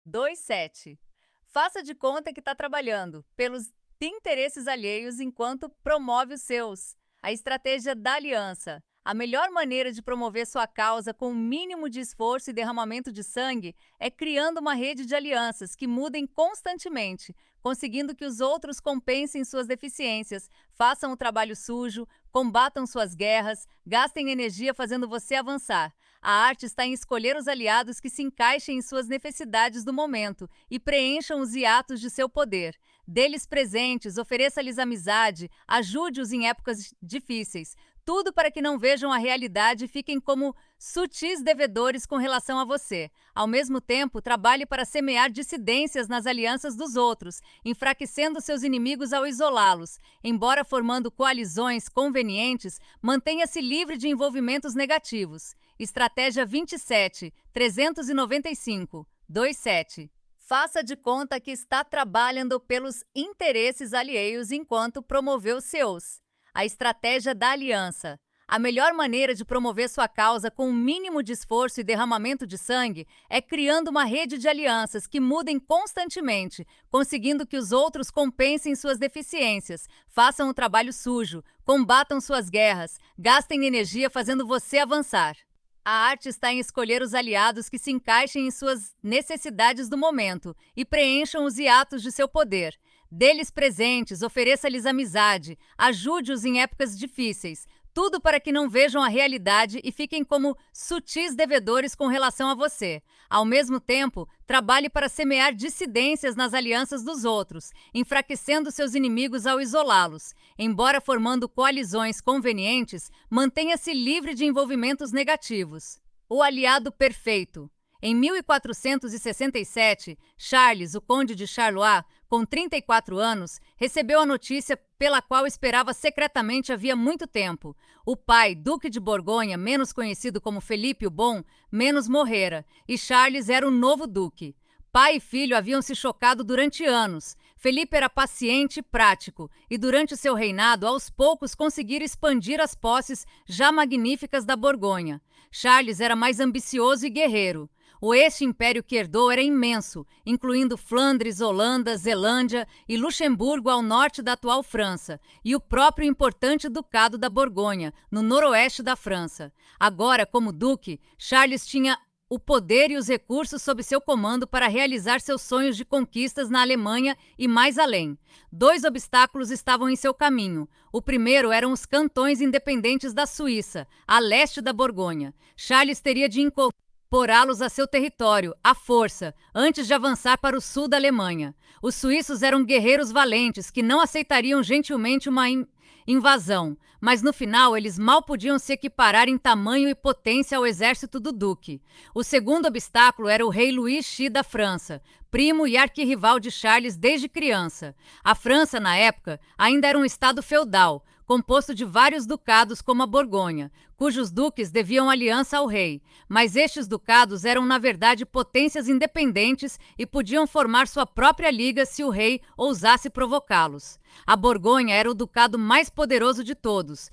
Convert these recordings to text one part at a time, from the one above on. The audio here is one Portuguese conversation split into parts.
2,7. Faça de conta que está trabalhando pelos interesses alheios enquanto promove os seus. A estratégia da aliança. A melhor maneira de promover sua causa com o mínimo de esforço e derramamento de sangue é criando uma rede de alianças que mudem constantemente, conseguindo que os outros compensem suas deficiências, façam o trabalho sujo, combatam suas guerras, gastem energia fazendo você avançar. A arte está em escolher os aliados que se encaixem em suas necessidades do momento e preencham os hiatos de seu poder. Dê-lhes presentes, ofereça-lhes amizade, ajude-os em épocas difíceis. Tudo para que não vejam a realidade e fiquem como sutis devedores com relação a você. Ao mesmo tempo, trabalhe para semear dissidências nas alianças dos outros, enfraquecendo seus inimigos ao isolá-los. Embora formando coalizões convenientes, mantenha-se livre de envolvimentos negativos. Estratégia 27, 395, 27. Faça de conta que está trabalhando pelos interesses alheios enquanto promoveu os seus. A estratégia da aliança. A melhor maneira de promover sua causa com o mínimo de esforço e derramamento de sangue é criando uma rede de alianças que mudem constantemente, conseguindo que os outros compensem suas deficiências, façam o trabalho sujo, combatam suas guerras, gastem energia fazendo você avançar. A arte está em escolher os aliados que se encaixem em suas necessidades do momento e preencham os hiatos de seu poder. Dê-lhes presentes, ofereça-lhes amizade, ajude-os em épocas difíceis. Tudo para que não vejam a realidade e fiquem como sutis devedores com relação a você. Ao mesmo tempo, trabalhe para semear dissidências nas alianças dos outros, enfraquecendo seus inimigos ao isolá-los. Embora formando coalizões convenientes, mantenha-se livre de envolvimentos negativos. O aliado perfeito. Em 1467, Charles, o conde de Charleroi, com 34 anos, recebeu a notícia pela qual esperava secretamente havia muito tempo. O pai, Duque de Borgonha, menos conhecido como Felipe o Bom, menos morrera, e Charles era o novo duque. Pai e filho haviam se chocado durante anos. Felipe era paciente e prático, e durante seu reinado, aos poucos conseguira expandir as posses já magníficas da Borgonha. Charles era mais ambicioso e guerreiro. O ex-império que herdou era imenso, incluindo Flandres, Holanda, Zelândia e Luxemburgo ao norte da atual França, e o próprio importante Ducado da Borgonha, no noroeste da França. Agora, como duque, Charles tinha o poder e os recursos sob seu comando para realizar seus sonhos de conquistas na Alemanha e mais além. Dois obstáculos estavam em seu caminho. O primeiro eram os cantões independentes da Suíça, a leste da Borgonha. Charles teria de incorporá-los a seu território, à força, antes de avançar para o sul da Alemanha. Os suíços eram guerreiros valentes que não aceitariam gentilmente uma invasão, mas no final eles mal podiam se equiparar em tamanho e potência ao exército do duque. O segundo obstáculo era o rei Luís X da França, primo e arquirrival de Charles desde criança. A França, na época, ainda era um estado feudal, composto de vários ducados como a Borgonha, cujos duques deviam aliança ao rei, mas estes ducados eram na verdade potências independentes e podiam formar sua própria liga se o rei ousasse provocá-los. A Borgonha era o ducado mais poderoso de todos.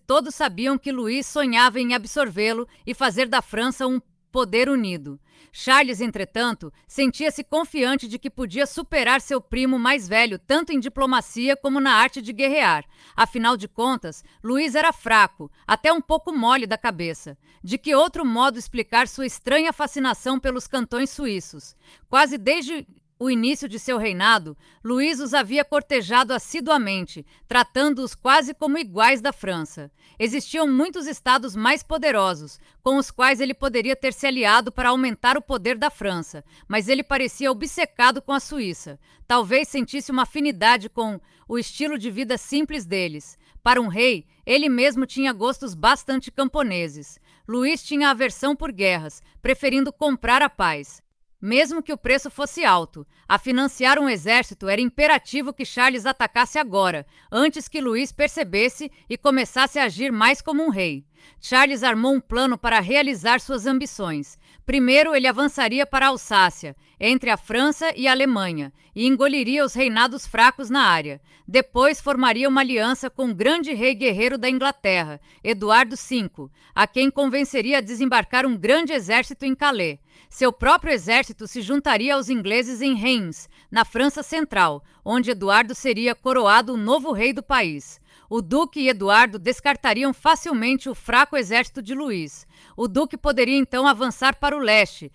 Todos sabiam que Luís sonhava em absorvê-lo e fazer da França um poder unido. Charles, entretanto, sentia-se confiante de que podia superar seu primo mais velho tanto em diplomacia como na arte de guerrear. Afinal de contas, Luís era fraco, até um pouco mole da cabeça. De que outro modo explicar sua estranha fascinação pelos cantões suíços? Quase desde o início de seu reinado, Luís os havia cortejado assiduamente, tratando-os quase como iguais da França. Existiam muitos estados mais poderosos, com os quais ele poderia ter se aliado para aumentar o poder da França, mas ele parecia obcecado com a Suíça. Talvez sentisse uma afinidade com o estilo de vida simples deles. Para um rei, ele mesmo tinha gostos bastante camponeses. Luís tinha aversão por guerras, preferindo comprar a paz, mesmo que o preço fosse alto. A financiar um exército era imperativo que Charles atacasse agora, antes que Luís percebesse e começasse a agir mais como um rei. Charles armou um plano para realizar suas ambições. Primeiro, ele avançaria para a Alsácia, entre a França e a Alemanha, e engoliria os reinados fracos na área. Depois, formaria uma aliança com o grande rei guerreiro da Inglaterra, Eduardo V, a quem convenceria a desembarcar um grande exército em Calais. Seu próprio exército se juntaria aos ingleses em Reims, na França Central, onde Eduardo seria coroado o novo rei do país. O Duque e Eduardo descartariam facilmente o fraco exército de Luís. O Duque poderia então avançar para o leste,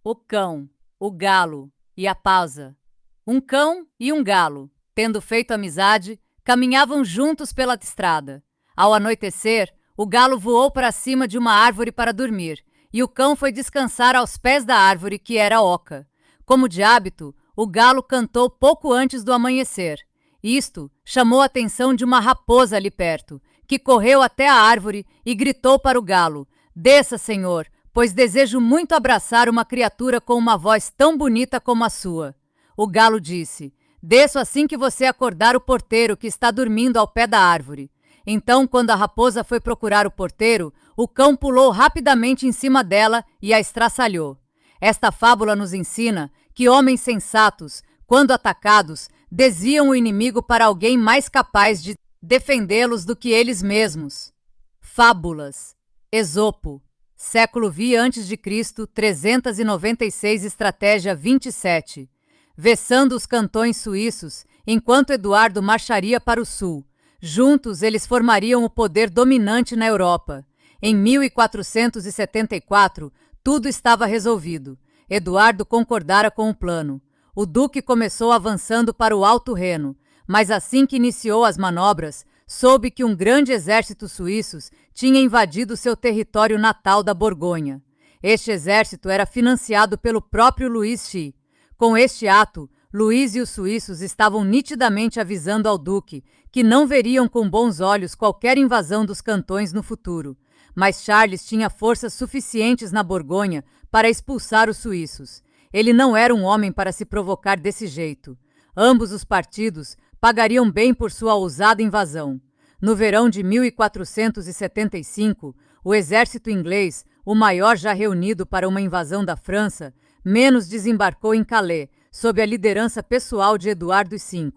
o cão, o galo e a pausa. Um cão e um galo, tendo feito amizade, caminhavam juntos pela estrada. Ao anoitecer, o galo voou para cima de uma árvore para dormir, e o cão foi descansar aos pés da árvore, que era oca. Como de hábito, o galo cantou pouco antes do amanhecer. Isto chamou a atenção de uma raposa ali perto, que correu até a árvore e gritou para o galo: "Desça, senhor, pois desejo muito abraçar uma criatura com uma voz tão bonita como a sua." O galo disse: "Desço assim que você acordar o porteiro, que está dormindo ao pé da árvore." Então, quando a raposa foi procurar o porteiro, o cão pulou rapidamente em cima dela e a estraçalhou. Esta fábula nos ensina que homens sensatos, quando atacados, desviam o inimigo para alguém mais capaz de defendê-los do que eles mesmos. Fábulas. Esopo. Século V a.C., 396, estratégia 27. Vessando os cantões suíços, enquanto Eduardo marcharia para o sul. Juntos, eles formariam o poder dominante na Europa. Em 1474, tudo estava resolvido. Eduardo concordara com o plano. O duque começou avançando para o Alto Reno, mas assim que iniciou as manobras, soube que um grande exército suíço tinha invadido seu território natal da Borgonha. Este exército era financiado pelo próprio Luís Xi. Com este ato, Luís e os suíços estavam nitidamente avisando ao duque que não veriam com bons olhos qualquer invasão dos cantões no futuro. Mas Charles tinha forças suficientes na Borgonha para expulsar os suíços. Ele não era um homem para se provocar desse jeito. Ambos os partidos pagariam bem por sua ousada invasão. No verão de 1475, o exército inglês, o maior já reunido para uma invasão da França, menos desembarcou em Calais, sob a liderança pessoal de Eduardo V.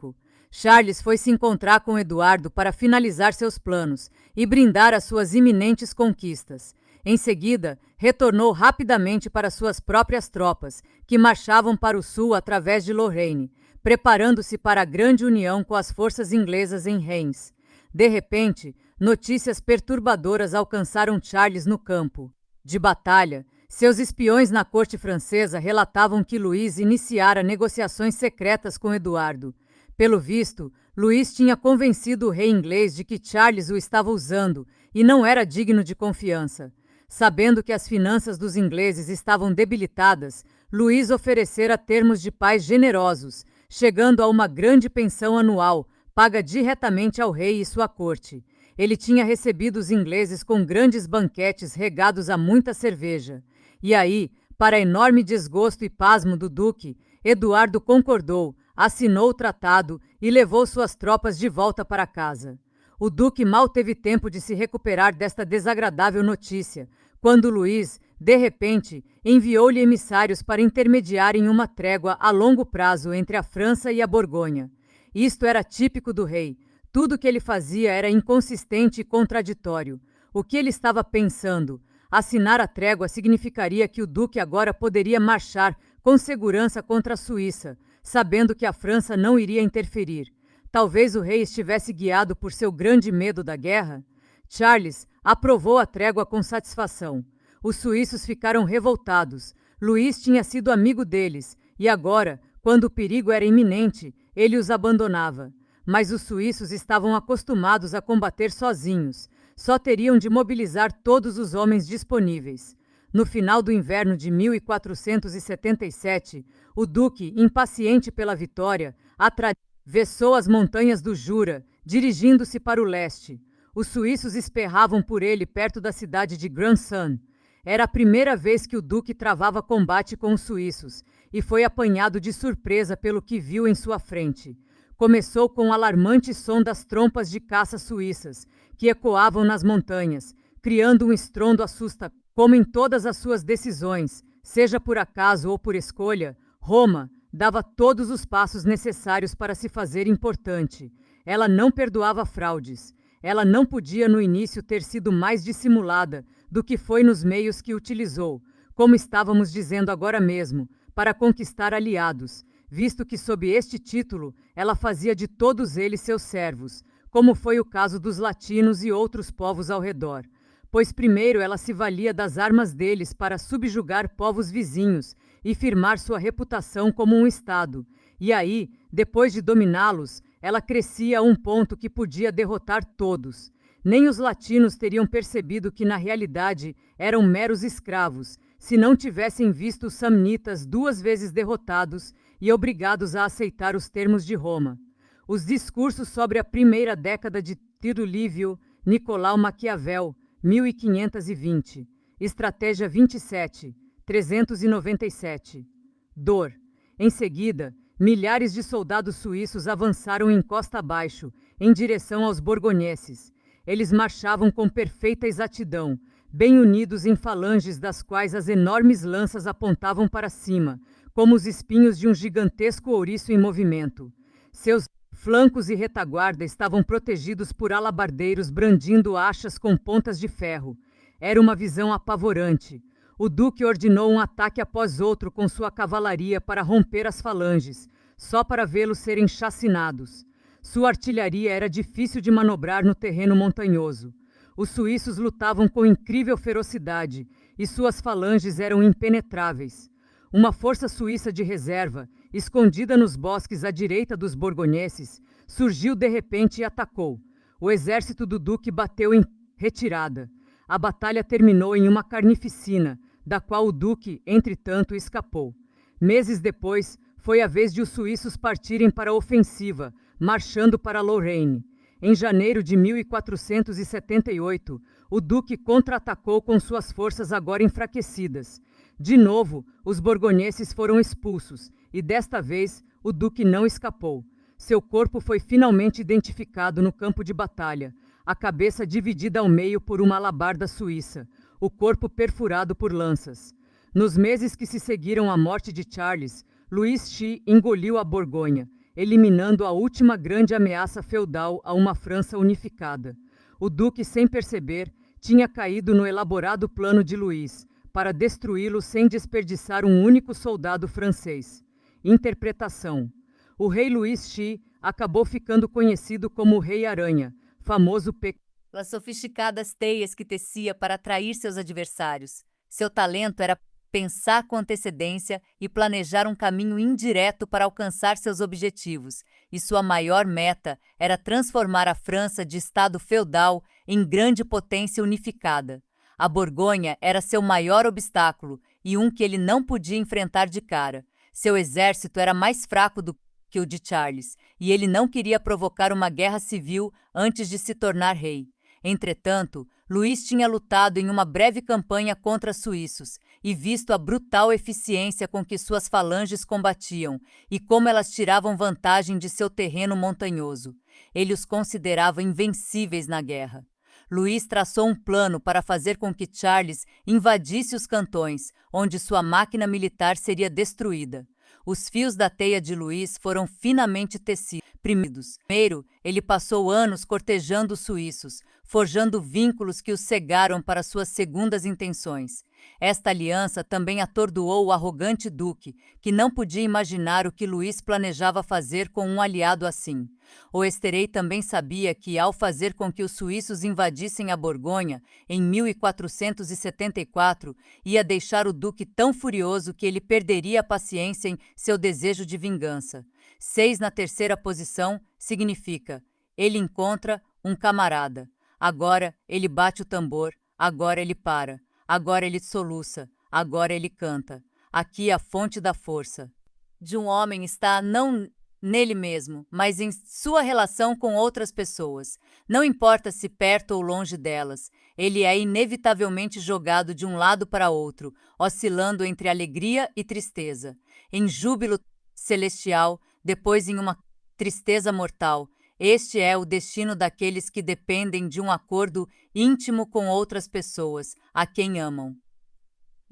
Charles foi se encontrar com Eduardo para finalizar seus planos e brindar as suas iminentes conquistas. Em seguida, retornou rapidamente para suas próprias tropas, que marchavam para o sul através de Lorraine, preparando-se para a grande união com as forças inglesas em Reims. De repente, notícias perturbadoras alcançaram Charles no campo de batalha. Seus espiões na corte francesa relatavam que Luís iniciara negociações secretas com Eduardo. Pelo visto, Luís tinha convencido o rei inglês de que Charles o estava usando e não era digno de confiança. Sabendo que as finanças dos ingleses estavam debilitadas, Luís oferecera termos de paz generosos, chegando a uma grande pensão anual, paga diretamente ao rei e sua corte. Ele tinha recebido os ingleses com grandes banquetes regados a muita cerveja. E aí, para enorme desgosto e pasmo do duque, Eduardo concordou, assinou o tratado e levou suas tropas de volta para casa. O duque mal teve tempo de se recuperar desta desagradável notícia, quando Luís, de repente, enviou-lhe emissários para intermediarem uma trégua a longo prazo entre a França e a Borgonha. Isto era típico do rei. Tudo o que ele fazia era inconsistente e contraditório. O que ele estava pensando? Assinar a trégua significaria que o duque agora poderia marchar com segurança contra a Suíça, sabendo que a França não iria interferir. Talvez o rei estivesse guiado por seu grande medo da guerra. Charles aprovou a trégua com satisfação. Os suíços ficaram revoltados. Luís tinha sido amigo deles, e agora, quando o perigo era iminente, ele os abandonava. Mas os suíços estavam acostumados a combater sozinhos. Só teriam de mobilizar todos os homens disponíveis. No final do inverno de 1477, o duque, impaciente pela vitória, atravessou as montanhas do Jura, dirigindo-se para o leste. Os suíços esperravam por ele perto da cidade de Grandson. Era a primeira vez que o duque travava combate com os suíços, e foi apanhado de surpresa pelo que viu em sua frente. Começou com o alarmante som das trompas de caça suíças, que ecoavam nas montanhas, criando um estrondo assustador. Como em todas as suas decisões, seja por acaso ou por escolha, Roma dava todos os passos necessários para se fazer importante. Ela não perdoava fraudes. Ela não podia no início ter sido mais dissimulada do que foi nos meios que utilizou, como estávamos dizendo agora mesmo, para conquistar aliados, visto que sob este título ela fazia de todos eles seus servos, como foi o caso dos latinos e outros povos ao redor. Pois primeiro ela se valia das armas deles para subjugar povos vizinhos e firmar sua reputação como um Estado. E aí, depois de dominá-los, ela crescia a um ponto que podia derrotar todos. Nem os latinos teriam percebido que na realidade eram meros escravos, se não tivessem visto os samnitas 2 vezes derrotados e obrigados a aceitar os termos de Roma. Os discursos sobre a primeira década de Tito Livio Nicolau Maquiavel, 1520. Estratégia 27, 397. Dor. Em seguida, milhares de soldados suíços avançaram em costa abaixo, em direção aos borgonheses. Eles marchavam com perfeita exatidão, bem unidos em falanges das quais as enormes lanças apontavam para cima, como os espinhos de um gigantesco ouriço em movimento. Seus flancos e retaguarda estavam protegidos por alabardeiros brandindo achas com pontas de ferro. Era uma visão apavorante. O duque ordenou um ataque após outro com sua cavalaria para romper as falanges, só para vê-los serem chacinados. Sua artilharia era difícil de manobrar no terreno montanhoso. Os suíços lutavam com incrível ferocidade e suas falanges eram impenetráveis. Uma força suíça de reserva, escondida nos bosques à direita dos borgonheses, surgiu de repente e atacou. O exército do duque bateu em retirada. A batalha terminou em uma carnificina, da qual o duque, entretanto, escapou. Meses depois, foi a vez de os suíços partirem para a ofensiva, marchando para Lorraine. Em janeiro de 1478, o duque contra-atacou com suas forças agora enfraquecidas. De novo, os borgonheses foram expulsos, e desta vez o duque não escapou. Seu corpo foi finalmente identificado no campo de batalha, a cabeça dividida ao meio por uma alabarda suíça, o corpo perfurado por lanças. Nos meses que se seguiram à morte de Charles, Luís X engoliu a Borgonha, eliminando a última grande ameaça feudal a uma França unificada. O duque, sem perceber, tinha caído no elaborado plano de Luís, para destruí-lo sem desperdiçar um único soldado francês. Interpretação. O rei Luís X acabou ficando conhecido como o Rei Aranha, famoso pelas sofisticadas teias que tecia para atrair seus adversários. Seu talento era pensar com antecedência e planejar um caminho indireto para alcançar seus objetivos, e sua maior meta era transformar a França de estado feudal em grande potência unificada. A Borgonha era seu maior obstáculo e um que ele não podia enfrentar de cara. Seu exército era mais fraco do que o de Charles, e ele não queria provocar uma guerra civil antes de se tornar rei. Entretanto, Luís tinha lutado em uma breve campanha contra suíços e visto a brutal eficiência com que suas falanges combatiam e como elas tiravam vantagem de seu terreno montanhoso. Ele os considerava invencíveis na guerra. Luís traçou um plano para fazer com que Charles invadisse os cantões, onde sua máquina militar seria destruída. Os fios da teia de Luís foram finamente tecidos. Primeiro, ele passou anos cortejando os suíços, forjando vínculos que os cegaram para suas segundas intenções. Esta aliança também atordoou o arrogante duque, que não podia imaginar o que Luís planejava fazer com um aliado assim. O Esterei também sabia que, ao fazer com que os suíços invadissem a Borgonha, em 1474, ia deixar o duque tão furioso que ele perderia a paciência em seu desejo de vingança. 6 na terceira posição significa: ele encontra um camarada. Agora ele bate o tambor, agora ele para, agora ele soluça, agora ele canta. Aqui a fonte da força de um homem está não nele mesmo, mas em sua relação com outras pessoas. Não importa se perto ou longe delas, ele é inevitavelmente jogado de um lado para outro, oscilando entre alegria e tristeza, em júbilo celestial, depois em uma tristeza mortal. Este é o destino daqueles que dependem de um acordo íntimo com outras pessoas, a quem amam.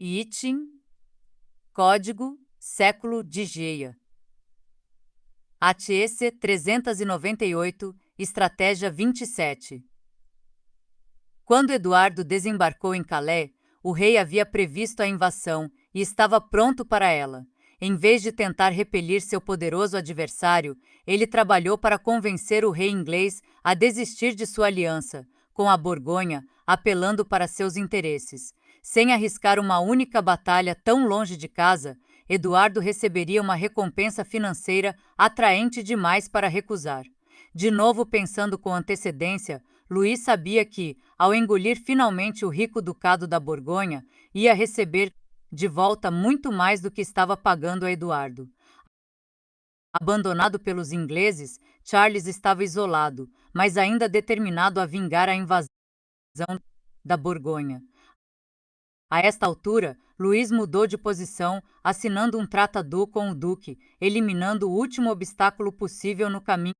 Item, código, século de Geia. ATS 398, estratégia 27. Quando Eduardo desembarcou em Calais, o rei havia previsto a invasão e estava pronto para ela. Em vez de tentar repelir seu poderoso adversário, ele trabalhou para convencer o rei inglês a desistir de sua aliança com a Borgonha, apelando para seus interesses. Sem arriscar uma única batalha tão longe de casa, Eduardo receberia uma recompensa financeira atraente demais para recusar. De novo pensando com antecedência, Luís sabia que, ao engolir finalmente o rico ducado da Borgonha, ia receber de volta muito mais do que estava pagando a Eduardo. Abandonado pelos ingleses, Charles estava isolado, mas ainda determinado a vingar a invasão da Borgonha. A esta altura, Luís mudou de posição, assinando um tratado com o duque, eliminando o último obstáculo possível no caminho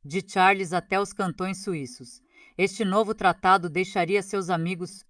de Charles até os cantões suíços. Este novo tratado deixaria seus amigos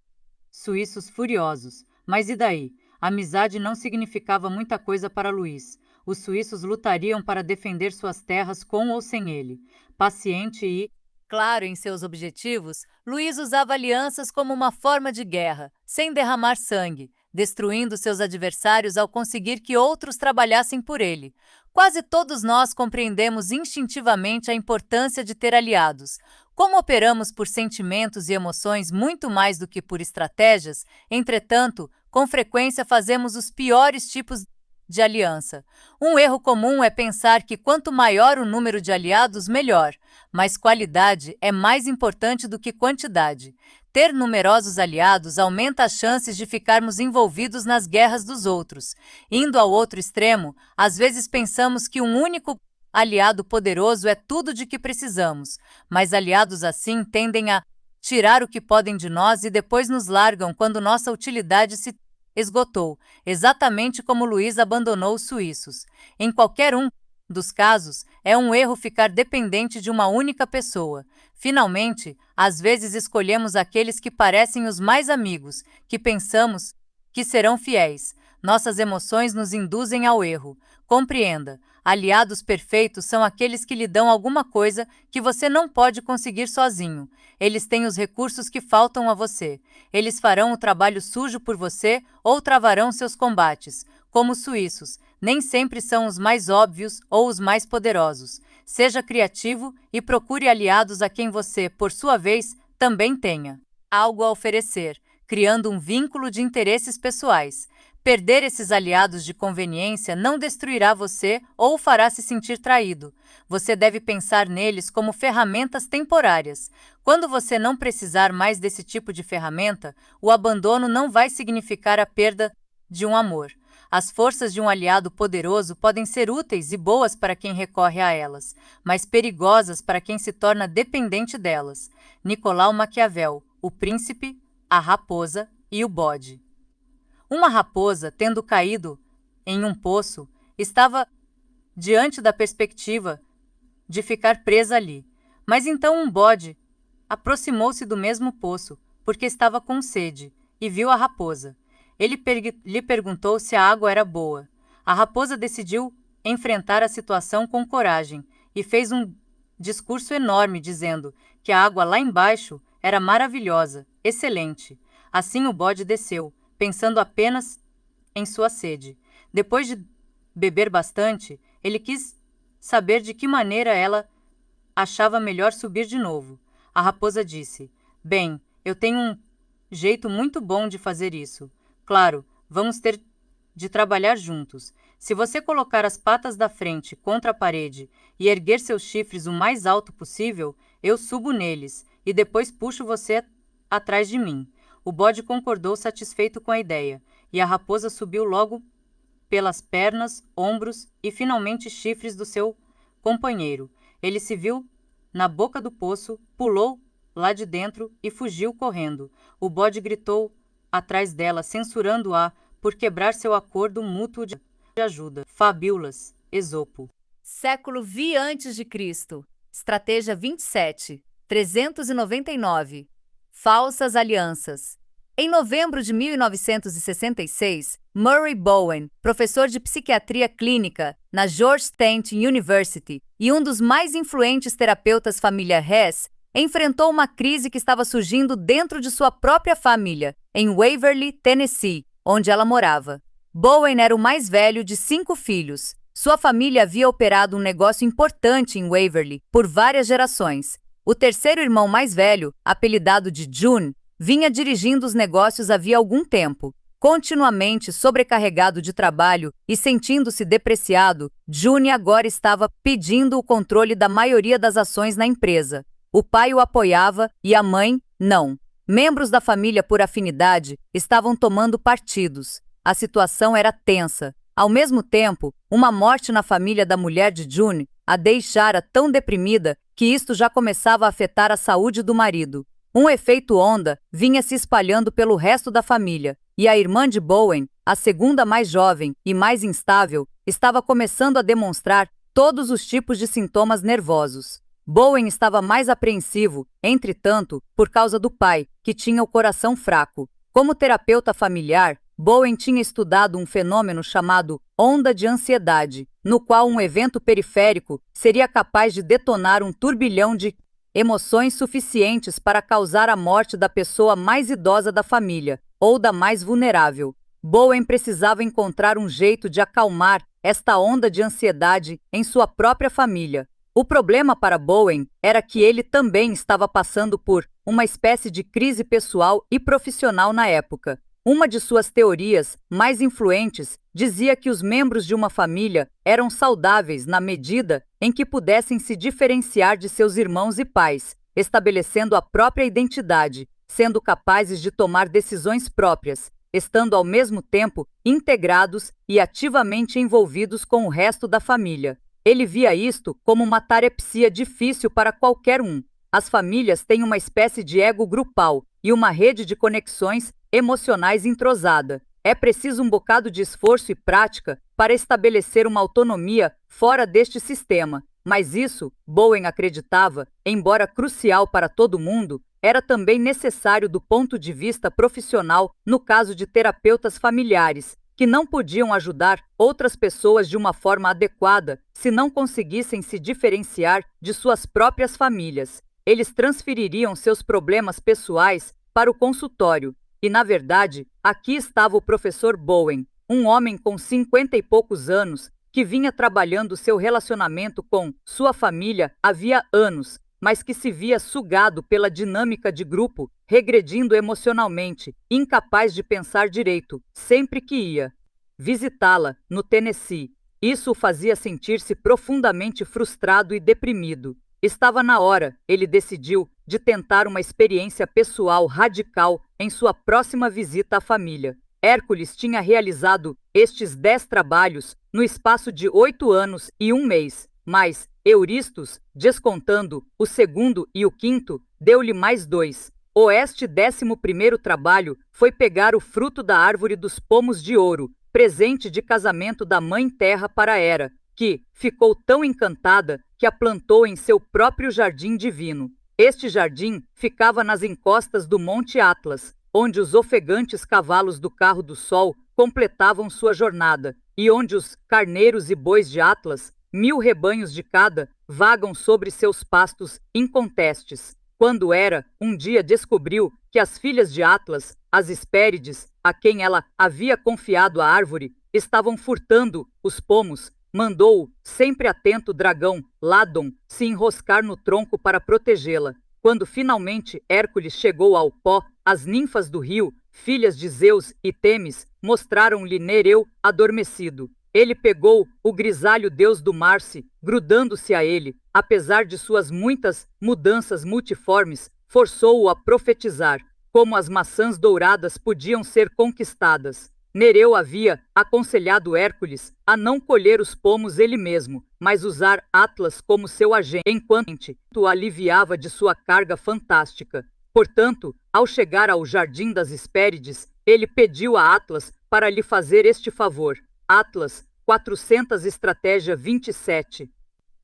suíços furiosos. Mas e daí? A amizade não significava muita coisa para Luís. Os suíços lutariam para defender suas terras com ou sem ele. Paciente e claro em seus objetivos, Luís usava alianças como uma forma de guerra, sem derramar sangue, destruindo seus adversários ao conseguir que outros trabalhassem por ele. Quase todos nós compreendemos instintivamente a importância de ter aliados. Como operamos por sentimentos e emoções muito mais do que por estratégias, entretanto, com frequência fazemos os piores tipos de aliança. Um erro comum é pensar que quanto maior o número de aliados, melhor, mas qualidade é mais importante do que quantidade. Ter numerosos aliados aumenta as chances de ficarmos envolvidos nas guerras dos outros. Indo ao outro extremo, às vezes pensamos que um único aliado poderoso é tudo de que precisamos, mas aliados assim tendem a tirar o que podem de nós e depois nos largam quando nossa utilidade se esgotou, exatamente como Luís abandonou os suíços. Em qualquer um dos casos, é um erro ficar dependente de uma única pessoa. Finalmente, às vezes escolhemos aqueles que parecem os mais amigos, que pensamos que serão fiéis. Nossas emoções nos induzem ao erro. Compreenda, aliados perfeitos são aqueles que lhe dão alguma coisa que você não pode conseguir sozinho. Eles têm os recursos que faltam a você. Eles farão o trabalho sujo por você ou travarão seus combates. Como os suíços, nem sempre são os mais óbvios ou os mais poderosos. Seja criativo e procure aliados a quem você, por sua vez, também tenha algo a oferecer, criando um vínculo de interesses pessoais. Perder esses aliados de conveniência não destruirá você ou o fará se sentir traído. Você deve pensar neles como ferramentas temporárias. Quando você não precisar mais desse tipo de ferramenta, o abandono não vai significar a perda de um amor. As forças de um aliado poderoso podem ser úteis e boas para quem recorre a elas, mas perigosas para quem se torna dependente delas. Nicolau Maquiavel, O Príncipe, a Raposa e o Bode. Uma raposa, tendo caído em um poço, estava diante da perspectiva de ficar presa ali. Mas então um bode aproximou-se do mesmo poço, porque estava com sede, e viu a raposa. Ele lhe perguntou se a água era boa. A raposa decidiu enfrentar a situação com coragem e fez um discurso enorme dizendo que a água lá embaixo era maravilhosa, excelente. Assim o bode desceu, pensando apenas em sua sede. Depois de beber bastante, ele quis saber de que maneira ela achava melhor subir de novo. A raposa disse: "Bem, eu tenho um jeito muito bom de fazer isso. Claro, vamos ter de trabalhar juntos. Se você colocar as patas da frente contra a parede e erguer seus chifres o mais alto possível, eu subo neles e depois puxo você atrás de mim." O bode concordou satisfeito com a ideia, e a raposa subiu logo pelas pernas, ombros e finalmente chifres do seu companheiro. Ele se viu na boca do poço, pulou lá de dentro e fugiu correndo. O bode gritou atrás dela, censurando-a por quebrar seu acordo mútuo de ajuda. Fábulas, Esopo. Século V a.C. Estratégia 27. 399. Falsas alianças. Em novembro de 1966, Murray Bowen, professor de psiquiatria clínica na Georgetown University e um dos mais influentes terapeutas família Hess, enfrentou uma crise que estava surgindo dentro de sua própria família, em Waverly, Tennessee, onde ela morava. Bowen era o mais velho de 5 filhos. Sua família havia operado um negócio importante em Waverly por várias gerações. O terceiro irmão mais velho, apelidado de June, vinha dirigindo os negócios havia algum tempo. Continuamente sobrecarregado de trabalho e sentindo-se depreciado, June agora estava pedindo o controle da maioria das ações na empresa. O pai o apoiava e a mãe, não. Membros da família por afinidade estavam tomando partidos. A situação era tensa. Ao mesmo tempo, uma morte na família da mulher de June a deixara tão deprimida que isto já começava a afetar a saúde do marido. Um efeito onda vinha se espalhando pelo resto da família, e a irmã de Bowen, a segunda mais jovem e mais instável, estava começando a demonstrar todos os tipos de sintomas nervosos. Bowen estava mais apreensivo, entretanto, por causa do pai, que tinha o coração fraco. Como terapeuta familiar, Bowen tinha estudado um fenômeno chamado onda de ansiedade, no qual um evento periférico seria capaz de detonar um turbilhão de emoções suficientes para causar a morte da pessoa mais idosa da família, ou da mais vulnerável. Bowen precisava encontrar um jeito de acalmar esta onda de ansiedade em sua própria família. O problema para Bowen era que ele também estava passando por uma espécie de crise pessoal e profissional na época. Uma de suas teorias mais influentes dizia que os membros de uma família eram saudáveis na medida em que pudessem se diferenciar de seus irmãos e pais, estabelecendo a própria identidade, sendo capazes de tomar decisões próprias, estando ao mesmo tempo integrados e ativamente envolvidos com o resto da família. Ele via isto como uma tarefia difícil para qualquer um. As famílias têm uma espécie de ego grupal e uma rede de conexões emocionais entrosada. É preciso um bocado de esforço e prática para estabelecer uma autonomia fora deste sistema. Mas isso, Bowen acreditava, embora crucial para todo mundo, era também necessário do ponto de vista profissional no caso de terapeutas familiares, que não podiam ajudar outras pessoas de uma forma adequada se não conseguissem se diferenciar de suas próprias famílias. Eles transfeririam seus problemas pessoais para o consultório. E, na verdade, aqui estava o professor Bowen, um homem com 50 e poucos anos, que vinha trabalhando seu relacionamento com sua família havia anos, mas que se via sugado pela dinâmica de grupo, regredindo emocionalmente, incapaz de pensar direito, sempre que ia visitá-la, no Tennessee. Isso o fazia sentir-se profundamente frustrado e deprimido. Estava na hora, ele decidiu, de tentar uma experiência pessoal radical em sua próxima visita à família. Hércules tinha realizado estes 10 trabalhos no espaço de 8 anos e 1 mês, mas Euristos, descontando o segundo e o quinto, deu-lhe mais 2. Este 11º trabalho foi pegar o fruto da árvore dos pomos de ouro, presente de casamento da Mãe Terra para Hera, que ficou tão encantada que a plantou em seu próprio jardim divino. Este jardim ficava nas encostas do Monte Atlas, onde os ofegantes cavalos do carro do Sol completavam sua jornada, e onde os carneiros e bois de Atlas, 1000 rebanhos de cada, vagam sobre seus pastos incontestes. Quando Hera, um dia descobriu que as filhas de Atlas, as Hespérides, a quem ela havia confiado a árvore, estavam furtando os pomos, mandou o sempre atento dragão, Ladon, se enroscar no tronco para protegê-la. Quando finalmente Hércules chegou ao pó, as ninfas do rio, filhas de Zeus e Temis, mostraram-lhe Nereu adormecido. Ele pegou o grisalho deus do mar-se, grudando-se a ele, apesar de suas muitas mudanças multiformes, forçou-o a profetizar como as maçãs douradas podiam ser conquistadas. Nereu havia aconselhado Hércules a não colher os pomos ele mesmo, mas usar Atlas como seu agente, enquanto o aliviava de sua carga fantástica. Portanto, ao chegar ao Jardim das Hespérides, ele pediu a Atlas para lhe fazer este favor. Atlas, 400 Estratégia 27.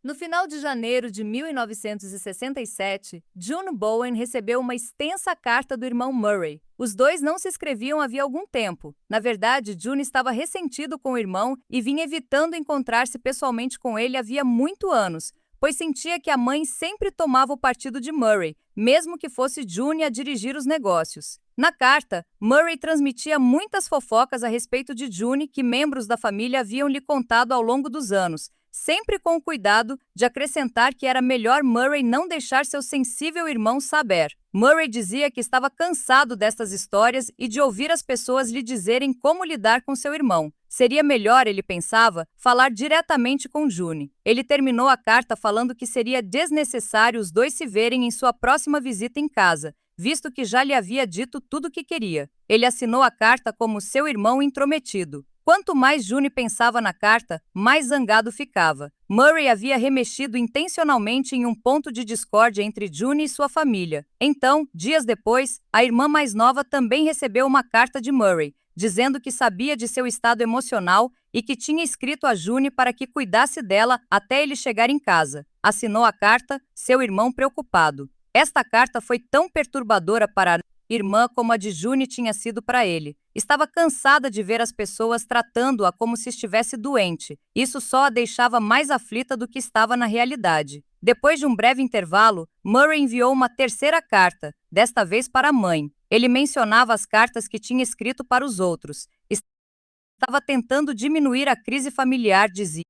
No final de janeiro de 1967, June Bowen recebeu uma extensa carta do irmão Murray. Os dois não se escreviam havia algum tempo. Na verdade, June estava ressentido com o irmão e vinha evitando encontrar-se pessoalmente com ele havia muito anos, pois sentia que a mãe sempre tomava o partido de Murray, mesmo que fosse June a dirigir os negócios. Na carta, Murray transmitia muitas fofocas a respeito de June que membros da família haviam lhe contado ao longo dos anos, sempre com o cuidado de acrescentar que era melhor Murray não deixar seu sensível irmão saber. Murray dizia que estava cansado destas histórias e de ouvir as pessoas lhe dizerem como lidar com seu irmão. Seria melhor, ele pensava, falar diretamente com June. Ele terminou a carta falando que seria desnecessário os dois se verem em sua próxima visita em casa, visto que já lhe havia dito tudo o que queria. Ele assinou a carta como seu irmão intrometido. Quanto mais June pensava na carta, mais zangado ficava. Murray havia remexido intencionalmente em um ponto de discórdia entre June e sua família. Então, dias depois, a irmã mais nova também recebeu uma carta de Murray, dizendo que sabia de seu estado emocional e que tinha escrito a June para que cuidasse dela até ele chegar em casa. Assinou a carta, seu irmão preocupado. Esta carta foi tão perturbadora para a irmã como a de June tinha sido para ele. Estava cansada de ver as pessoas tratando-a como se estivesse doente. Isso só a deixava mais aflita do que estava na realidade. Depois de um breve intervalo, Murray enviou uma terceira carta, desta vez para a mãe. Ele mencionava as cartas que tinha escrito para os outros. Estava tentando diminuir a crise familiar, dizia,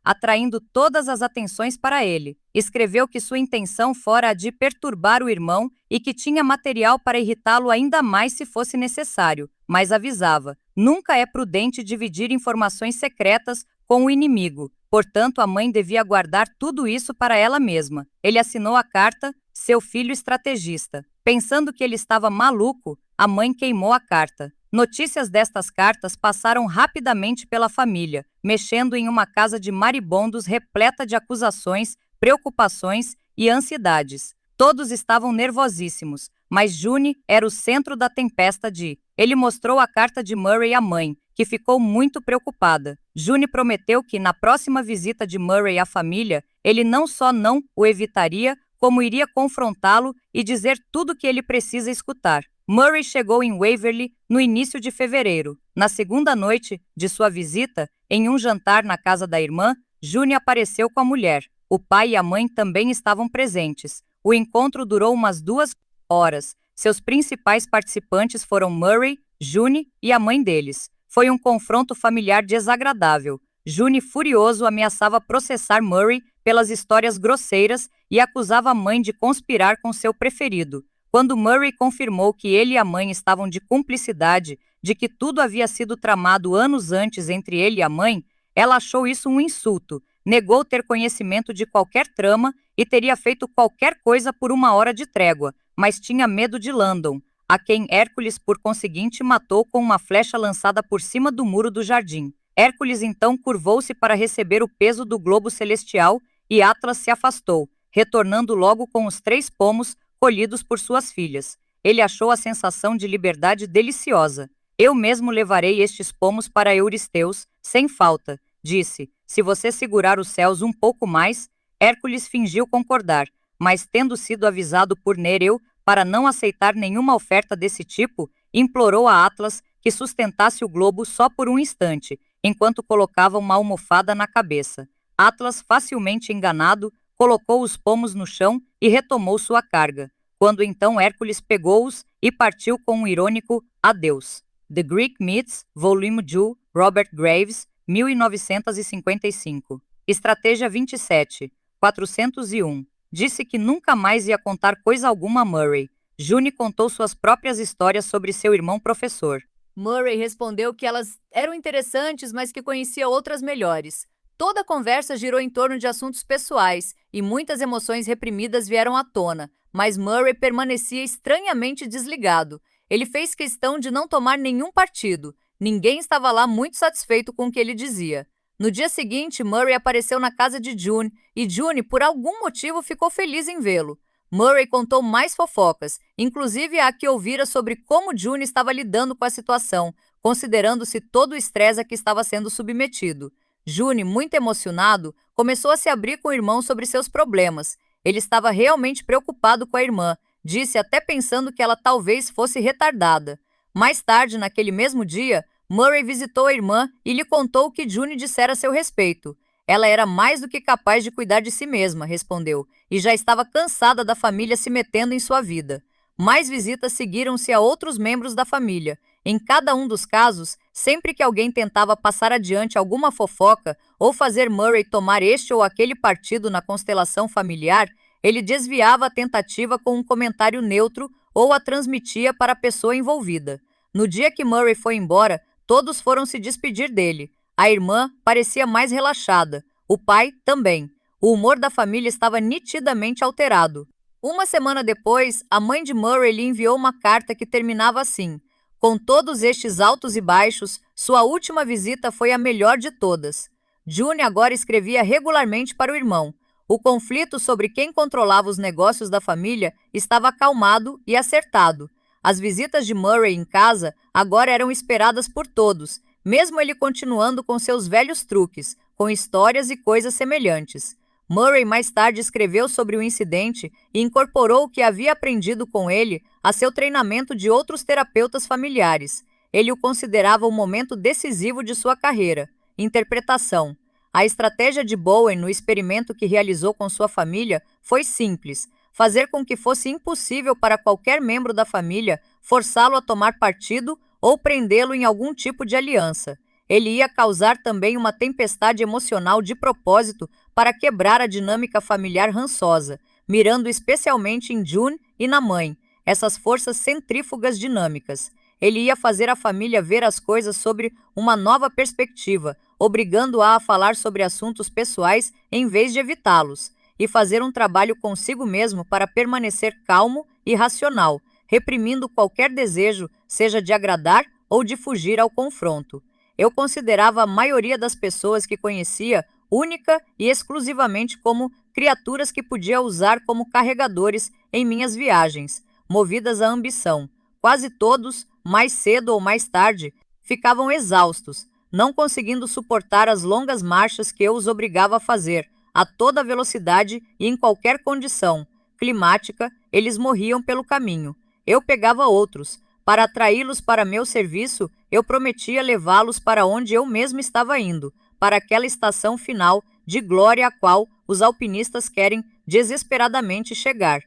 atraindo todas as atenções para ele. Escreveu que sua intenção fora a de perturbar o irmão e que tinha material para irritá-lo ainda mais se fosse necessário, mas avisava: nunca é prudente dividir informações secretas com o inimigo. Portanto, a mãe devia guardar tudo isso para ela mesma. Ele assinou a carta, seu filho estrategista. Pensando que ele estava maluco, a mãe queimou a carta. Notícias destas cartas passaram rapidamente pela família, mexendo em uma casa de maribondos repleta de acusações, preocupações e ansiedades. Todos estavam nervosíssimos, mas June era o centro da tempestade. Ele mostrou a carta de Murray à mãe, que ficou muito preocupada. June prometeu que, na próxima visita de Murray à família, ele não só não o evitaria, como iria confrontá-lo e dizer tudo o que ele precisa escutar. Murray chegou em Waverly no início de fevereiro. Na segunda noite de sua visita, em um jantar na casa da irmã, June apareceu com a mulher. O pai e a mãe também estavam presentes. O encontro durou umas 2 horas. Seus principais participantes foram Murray, June e a mãe deles. Foi um confronto familiar desagradável. June, furioso, ameaçava processar Murray pelas histórias grosseiras e acusava a mãe de conspirar com seu preferido. Quando Murray confirmou que ele e a mãe estavam de cumplicidade, de que tudo havia sido tramado anos antes entre ele e a mãe, ela achou isso um insulto, negou ter conhecimento de qualquer trama e teria feito qualquer coisa por 1 hora de trégua, mas tinha medo de Landon, a quem Hércules, por conseguinte, matou com uma flecha lançada por cima do muro do jardim. Hércules então curvou-se para receber o peso do globo celestial e Atlas se afastou, retornando logo com os 3 pomos colhidos por suas filhas. Ele achou a sensação de liberdade deliciosa. Eu mesmo levarei estes pomos para Euristeus, sem falta, disse. Se você segurar os céus um pouco mais, Hércules fingiu concordar, mas tendo sido avisado por Nereu para não aceitar nenhuma oferta desse tipo, implorou a Atlas que sustentasse o globo só por um instante, enquanto colocava uma almofada na cabeça. Atlas, facilmente enganado, colocou os pomos no chão e retomou sua carga, quando então Hércules pegou-os e partiu com um irônico adeus. The Greek Myths, Volume 2, Robert Graves, 1955. Estratégia 27, 401. Disse que nunca mais ia contar coisa alguma a Murray. June contou suas próprias histórias sobre seu irmão professor. Murray respondeu que elas eram interessantes, mas que conhecia outras melhores. Toda a conversa girou em torno de assuntos pessoais e muitas emoções reprimidas vieram à tona, mas Murray permanecia estranhamente desligado. Ele fez questão de não tomar nenhum partido. Ninguém estava lá muito satisfeito com o que ele dizia. No dia seguinte, Murray apareceu na casa de June e June, por algum motivo, ficou feliz em vê-lo. Murray contou mais fofocas, inclusive a que ouvira sobre como June estava lidando com a situação, considerando-se todo o estresse a que estava sendo submetido. June, muito emocionado, começou a se abrir com o irmão sobre seus problemas. Ele estava realmente preocupado com a irmã, disse até pensando que ela talvez fosse retardada. Mais tarde, naquele mesmo dia, Murray visitou a irmã e lhe contou o que June dissera a seu respeito. Ela era mais do que capaz de cuidar de si mesma, respondeu, e já estava cansada da família se metendo em sua vida. Mais visitas seguiram-se a outros membros da família. Em cada um dos casos, sempre que alguém tentava passar adiante alguma fofoca ou fazer Murray tomar este ou aquele partido na constelação familiar, ele desviava a tentativa com um comentário neutro ou a transmitia para a pessoa envolvida. No dia que Murray foi embora, todos foram se despedir dele. A irmã parecia mais relaxada, o pai também. O humor da família estava nitidamente alterado. Uma semana depois, a mãe de Murray lhe enviou uma carta que terminava assim: com todos estes altos e baixos, sua última visita foi a melhor de todas. June agora escrevia regularmente para o irmão. O conflito sobre quem controlava os negócios da família estava acalmado e acertado. As visitas de Murray em casa agora eram esperadas por todos, mesmo ele continuando com seus velhos truques, com histórias e coisas semelhantes. Murray mais tarde escreveu sobre o incidente e incorporou o que havia aprendido com ele a seu treinamento de outros terapeutas familiares. Ele o considerava o momento decisivo de sua carreira. Interpretação. A estratégia de Bowen no experimento que realizou com sua família foi simples: fazer com que fosse impossível para qualquer membro da família forçá-lo a tomar partido ou prendê-lo em algum tipo de aliança. Ele ia causar também uma tempestade emocional de propósito para quebrar a dinâmica familiar rançosa, mirando especialmente em June e na mãe, essas forças centrífugas dinâmicas. Ele ia fazer a família ver as coisas sobre uma nova perspectiva, obrigando-a a falar sobre assuntos pessoais em vez de evitá-los, e fazer um trabalho consigo mesmo para permanecer calmo e racional, reprimindo qualquer desejo, seja de agradar ou de fugir ao confronto. Eu considerava a maioria das pessoas que conhecia única e exclusivamente como criaturas que podia usar como carregadores em minhas viagens, movidas à ambição. Quase todos, mais cedo ou mais tarde, ficavam exaustos, não conseguindo suportar as longas marchas que eu os obrigava a fazer, a toda velocidade e em qualquer condição climática. Eles morriam pelo caminho. Eu pegava outros. Para atraí-los para meu serviço, eu prometia levá-los para onde eu mesmo estava indo, para aquela estação final de glória a qual os alpinistas querem desesperadamente chegar.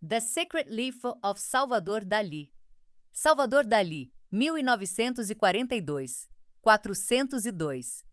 The Secret Life of Salvador Dalí. Salvador Dalí, 1942, 402.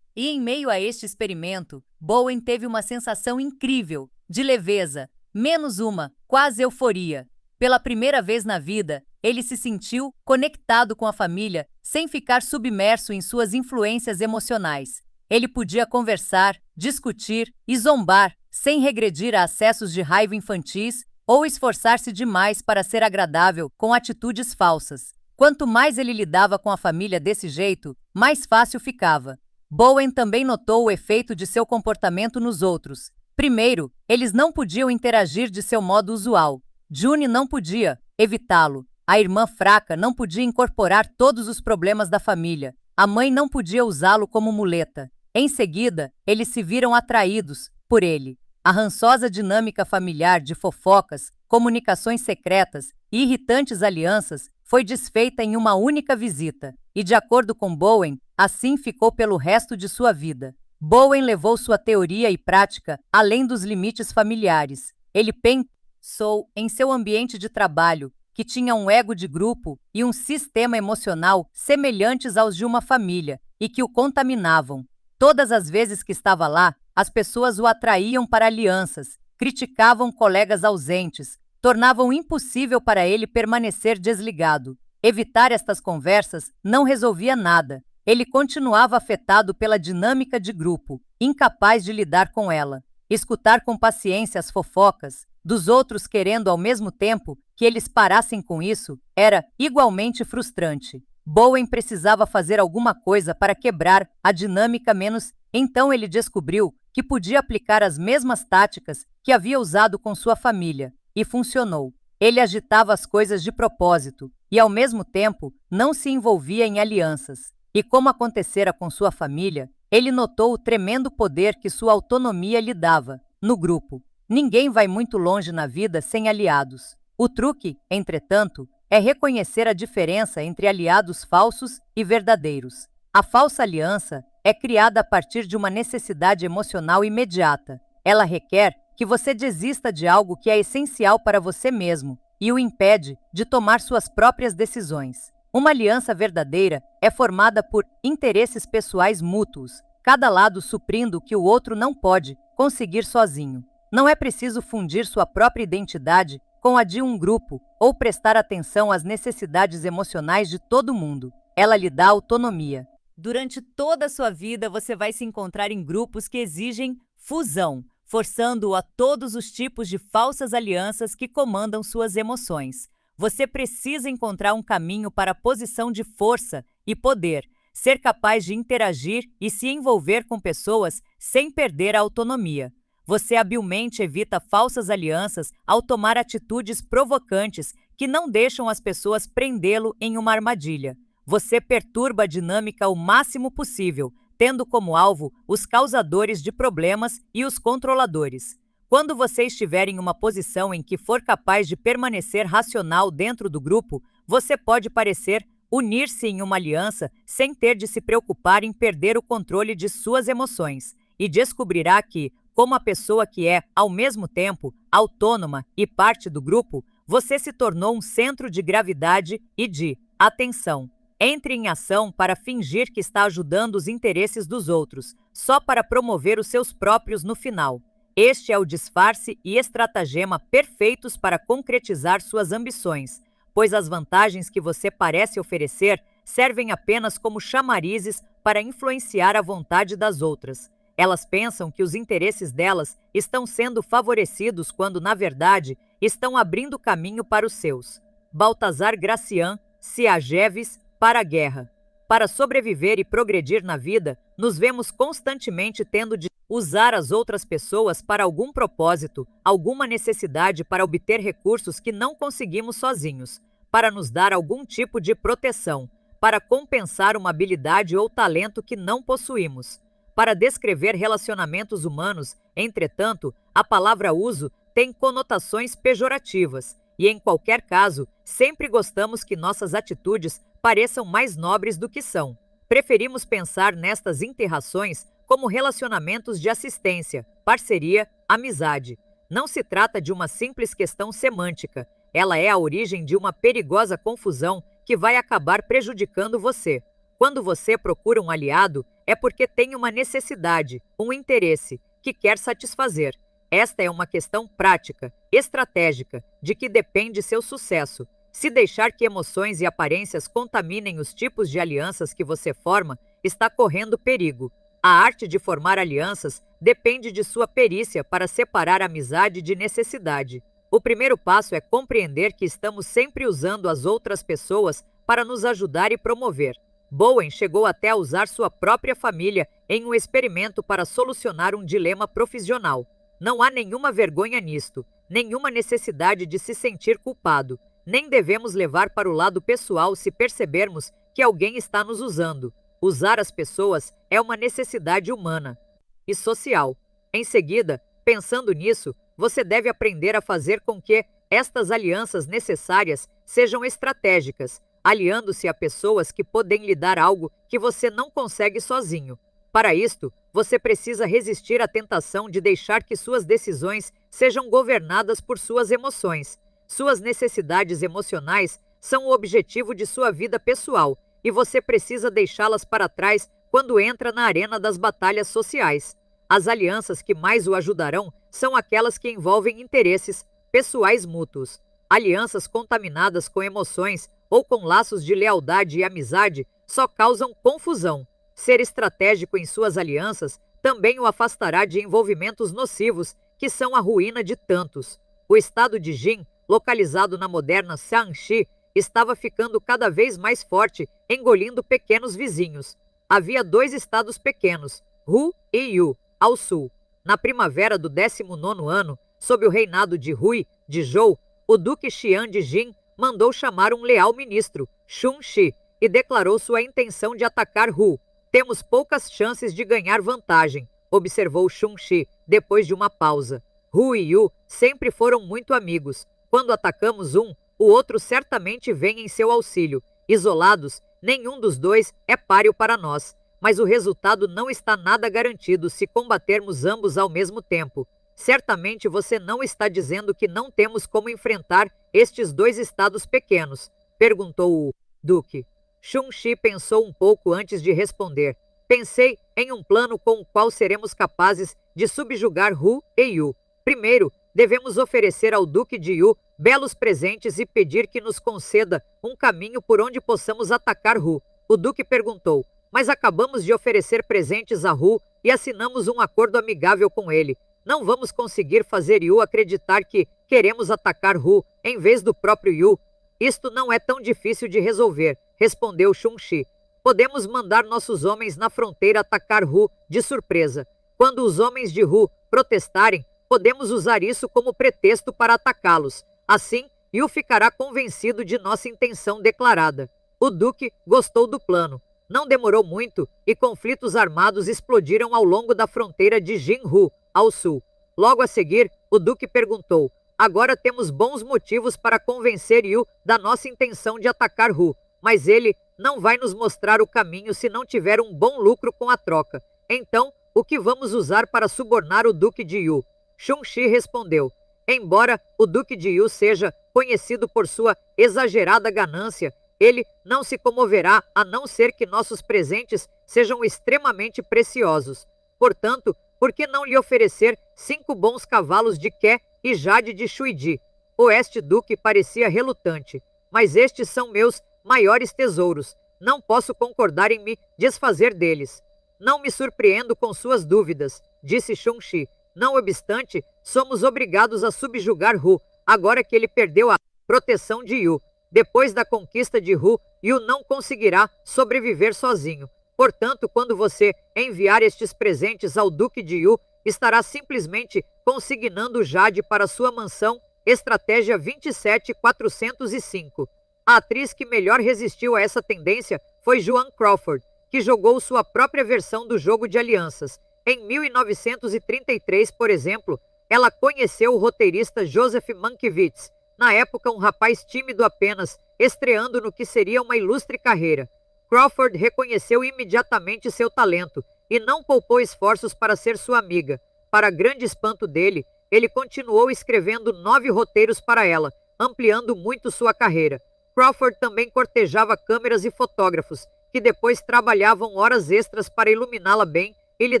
E em meio a este experimento, Bowen teve uma sensação incrível, de leveza, menos uma, quase euforia. Pela primeira vez na vida, ele se sentiu conectado com a família sem ficar submerso em suas influências emocionais. Ele podia conversar, discutir e zombar sem regredir a acessos de raiva infantis ou esforçar-se demais para ser agradável com atitudes falsas. Quanto mais ele lidava com a família desse jeito, mais fácil ficava. Bowen também notou o efeito de seu comportamento nos outros. Primeiro, eles não podiam interagir de seu modo usual. June não podia evitá-lo. A irmã fraca não podia incorporar todos os problemas da família. A mãe não podia usá-lo como muleta. Em seguida, eles se viram atraídos por ele. A rançosa dinâmica familiar de fofocas, comunicações secretas e irritantes alianças foi desfeita em uma única visita, e de acordo com Bowen, assim ficou pelo resto de sua vida. Bowen levou sua teoria e prática além dos limites familiares. Ele pensou em seu ambiente de trabalho, que tinha um ego de grupo e um sistema emocional semelhantes aos de uma família, e que o contaminavam. Todas as vezes que estava lá, as pessoas o atraíam para alianças, criticavam colegas ausentes, tornavam impossível para ele permanecer desligado. Evitar estas conversas não resolvia nada. Ele continuava afetado pela dinâmica de grupo, incapaz de lidar com ela. Escutar com paciência as fofocas dos outros, querendo ao mesmo tempo que eles parassem com isso, era igualmente frustrante. Bowen precisava fazer alguma coisa para quebrar a dinâmica menos. Então ele descobriu que podia aplicar as mesmas táticas que havia usado com sua família, e funcionou. Ele agitava as coisas de propósito e, ao mesmo tempo, não se envolvia em alianças. E como acontecera com sua família, ele notou o tremendo poder que sua autonomia lhe dava. No grupo, ninguém vai muito longe na vida sem aliados. O truque, entretanto, é reconhecer a diferença entre aliados falsos e verdadeiros. A falsa aliança é criada a partir de uma necessidade emocional imediata. Ela requer que você desista de algo que é essencial para você mesmo e o impede de tomar suas próprias decisões. Uma aliança verdadeira é formada por interesses pessoais mútuos, cada lado suprindo o que o outro não pode conseguir sozinho. Não é preciso fundir sua própria identidade com a de um grupo ou prestar atenção às necessidades emocionais de todo mundo. Ela lhe dá autonomia. Durante toda a sua vida, você vai se encontrar em grupos que exigem fusão, forçando-o a todos os tipos de falsas alianças que comandam suas emoções. Você precisa encontrar um caminho para a posição de força e poder, ser capaz de interagir e se envolver com pessoas sem perder a autonomia. Você habilmente evita falsas alianças ao tomar atitudes provocantes que não deixam as pessoas prendê-lo em uma armadilha. Você perturba a dinâmica o máximo possível, tendo como alvo os causadores de problemas e os controladores. Quando você estiver em uma posição em que for capaz de permanecer racional dentro do grupo, você pode parecer unir-se em uma aliança sem ter de se preocupar em perder o controle de suas emoções, e descobrirá que, como a pessoa que é, ao mesmo tempo, autônoma e parte do grupo, você se tornou um centro de gravidade e de atenção. Entre em ação para fingir que está ajudando os interesses dos outros, só para promover os seus próprios no final. Este é o disfarce e estratagema perfeitos para concretizar suas ambições, pois as vantagens que você parece oferecer servem apenas como chamarizes para influenciar a vontade das outras. Elas pensam que os interesses delas estão sendo favorecidos quando, na verdade, estão abrindo caminho para os seus. Baltazar Gracian, Ciageves, para a guerra. Para sobreviver e progredir na vida, nos vemos constantemente tendo de usar as outras pessoas para algum propósito, alguma necessidade para obter recursos que não conseguimos sozinhos, para nos dar algum tipo de proteção, para compensar uma habilidade ou talento que não possuímos. Para descrever relacionamentos humanos, entretanto, a palavra uso tem conotações pejorativas, e em qualquer caso, sempre gostamos que nossas atitudes pareçam mais nobres do que são. Preferimos pensar nestas interrações como relacionamentos de assistência, parceria, amizade. Não se trata de uma simples questão semântica, ela é a origem de uma perigosa confusão que vai acabar prejudicando você. Quando você procura um aliado, é porque tem uma necessidade, um interesse, que quer satisfazer. Esta é uma questão prática, estratégica, de que depende seu sucesso. Se deixar que emoções e aparências contaminem os tipos de alianças que você forma, está correndo perigo. A arte de formar alianças depende de sua perícia para separar amizade de necessidade. O primeiro passo é compreender que estamos sempre usando as outras pessoas para nos ajudar e promover. Bowen chegou até a usar sua própria família em um experimento para solucionar um dilema profissional. Não há nenhuma vergonha nisto, nenhuma necessidade de se sentir culpado. Nem devemos levar para o lado pessoal se percebermos que alguém está nos usando. Usar as pessoas é uma necessidade humana e social. Em seguida, pensando nisso, você deve aprender a fazer com que estas alianças necessárias sejam estratégicas, aliando-se a pessoas que podem lhe dar algo que você não consegue sozinho. Para isto, você precisa resistir à tentação de deixar que suas decisões sejam governadas por suas emoções. Suas necessidades emocionais são o objetivo de sua vida pessoal e você precisa deixá-las para trás quando entra na arena das batalhas sociais. As alianças que mais o ajudarão são aquelas que envolvem interesses pessoais mútuos. Alianças contaminadas com emoções ou com laços de lealdade e amizade só causam confusão. Ser estratégico em suas alianças também o afastará de envolvimentos nocivos que são a ruína de tantos. O estado de Jin, localizado na moderna Shaanxi, estava ficando cada vez mais forte, engolindo pequenos vizinhos. Havia 2 estados pequenos, Hu e Yu, ao sul. Na primavera do 19º ano, sob o reinado de Hui, de Zhou, o Duque Xian de Jin mandou chamar um leal ministro, Shun Shi, e declarou sua intenção de atacar Hu. Temos poucas chances de ganhar vantagem, observou Shun Shi, depois de uma pausa. Hu e Yu sempre foram muito amigos. Quando atacamos um, o outro certamente vem em seu auxílio. Isolados, nenhum dos dois é páreo para nós. Mas o resultado não está nada garantido se combatermos ambos ao mesmo tempo. Certamente você não está dizendo que não temos como enfrentar estes dois estados pequenos, perguntou o Duque. Shun Shi pensou um pouco antes de responder. Pensei em um plano com o qual seremos capazes de subjugar Hu e Yu. Primeiro, devemos oferecer ao Duque de Yu belos presentes e pedir que nos conceda um caminho por onde possamos atacar Hu. O Duque perguntou, mas acabamos de oferecer presentes a Hu e assinamos um acordo amigável com ele. Não vamos conseguir fazer Yu acreditar que queremos atacar Hu em vez do próprio Yu. Isto não é tão difícil de resolver, respondeu Shun Shi. Podemos mandar nossos homens na fronteira atacar Hu de surpresa. Quando os homens de Hu protestarem, podemos usar isso como pretexto para atacá-los. Assim, Yu ficará convencido de nossa intenção declarada. O Duque gostou do plano. Não demorou muito e conflitos armados explodiram ao longo da fronteira de Jinhu, ao sul. Logo a seguir, o Duque perguntou, agora temos bons motivos para convencer Yu da nossa intenção de atacar Hu, mas ele não vai nos mostrar o caminho se não tiver um bom lucro com a troca. Então, o que vamos usar para subornar o Duque de Yu? Shun Shi respondeu, embora o Duque de Yu seja conhecido por sua exagerada ganância, ele não se comoverá a não ser que nossos presentes sejam extremamente preciosos. Portanto, por que não lhe oferecer 5 bons cavalos de Ke e Jade de Shuidi? O Este-Duque parecia relutante. Mas estes são meus maiores tesouros. Não posso concordar em me desfazer deles. Não me surpreendo com suas dúvidas, disse Shun Shi. Não obstante, somos obrigados a subjugar Hu, agora que ele perdeu a proteção de Yu. Depois da conquista de Hu, Yu não conseguirá sobreviver sozinho. Portanto, quando você enviar estes presentes ao Duque de Yu, estará simplesmente consignando Jade para sua mansão, estratégia 27405. A atriz que melhor resistiu a essa tendência foi Joan Crawford, que jogou sua própria versão do jogo de alianças. Em 1933, por exemplo, ela conheceu o roteirista Joseph Mankiewicz, na época um rapaz tímido apenas, estreando no que seria uma ilustre carreira. Crawford reconheceu imediatamente seu talento e não poupou esforços para ser sua amiga. Para grande espanto dele, ele continuou escrevendo 9 roteiros para ela, ampliando muito sua carreira. Crawford também cortejava câmeras e fotógrafos, que depois trabalhavam horas extras para iluminá-la bem e lhe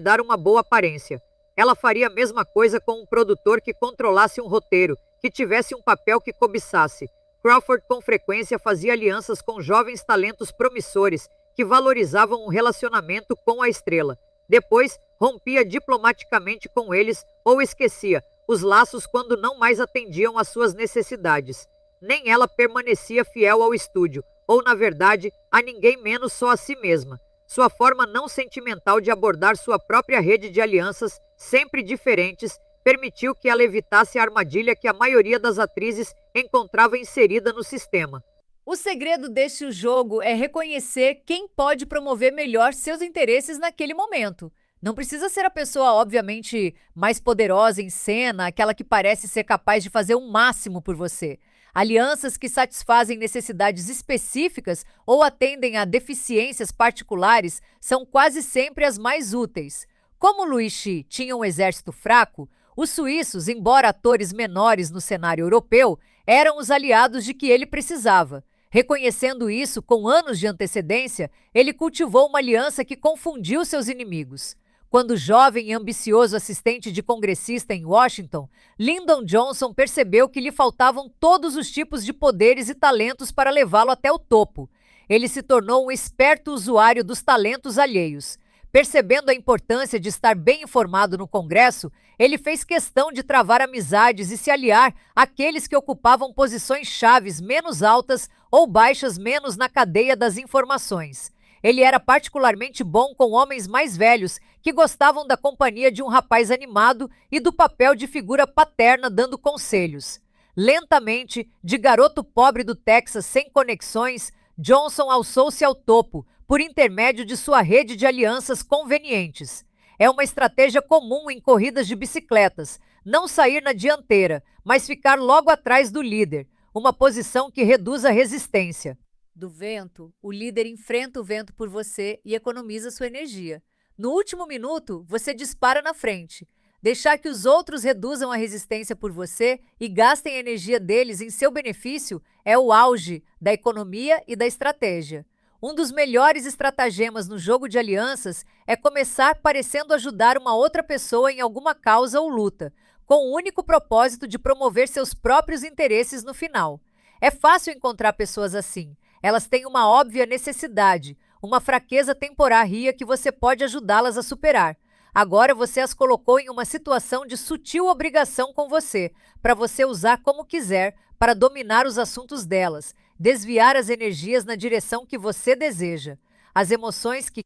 dar uma boa aparência. Ela faria a mesma coisa com um produtor que controlasse um roteiro, que tivesse um papel que cobiçasse. Crawford com frequência fazia alianças com jovens talentos promissores que valorizavam um relacionamento com a estrela. Depois, rompia diplomaticamente com eles ou esquecia os laços quando não mais atendiam às suas necessidades. Nem ela permanecia fiel ao estúdio, ou na verdade, a ninguém menos só a si mesma. Sua forma não sentimental de abordar sua própria rede de alianças, sempre diferentes, permitiu que ela evitasse a armadilha que a maioria das atrizes encontrava inserida no sistema. O segredo deste jogo é reconhecer quem pode promover melhor seus interesses naquele momento. Não precisa ser a pessoa, obviamente, mais poderosa em cena, aquela que parece ser capaz de fazer o máximo por você. Alianças que satisfazem necessidades específicas ou atendem a deficiências particulares são quase sempre as mais úteis. Como Louis Xi tinha um exército fraco, os suíços, embora atores menores no cenário europeu, eram os aliados de que ele precisava. Reconhecendo isso com anos de antecedência, ele cultivou uma aliança que confundiu seus inimigos. Quando jovem e ambicioso assistente de congressista em Washington, Lyndon Johnson percebeu que lhe faltavam todos os tipos de poderes e talentos para levá-lo até o topo. Ele se tornou um esperto usuário dos talentos alheios. Percebendo a importância de estar bem informado no Congresso, ele fez questão de travar amizades e se aliar àqueles que ocupavam posições chaves menos altas ou baixas menos na cadeia das informações. Ele era particularmente bom com homens mais velhos que gostavam da companhia de um rapaz animado e do papel de figura paterna dando conselhos. Lentamente, de garoto pobre do Texas sem conexões, Johnson alçou-se ao topo, por intermédio de sua rede de alianças convenientes. É uma estratégia comum em corridas de bicicletas, não sair na dianteira, mas ficar logo atrás do líder, uma posição que reduz a resistência. Do vento, o líder enfrenta o vento por você e economiza sua energia. No último minuto, você dispara na frente. Deixar que os outros reduzam a resistência por você e gastem a energia deles em seu benefício é o auge da economia e da estratégia. Um dos melhores estratagemas no jogo de alianças é começar parecendo ajudar uma outra pessoa em alguma causa ou luta, com o único propósito de promover seus próprios interesses no final. É fácil encontrar pessoas assim. Elas têm uma óbvia necessidade, uma fraqueza temporária que você pode ajudá-las a superar. Agora você as colocou em uma situação de sutil obrigação com você, para você usar como quiser para dominar os assuntos delas, desviar as energias na direção que você deseja. As emoções que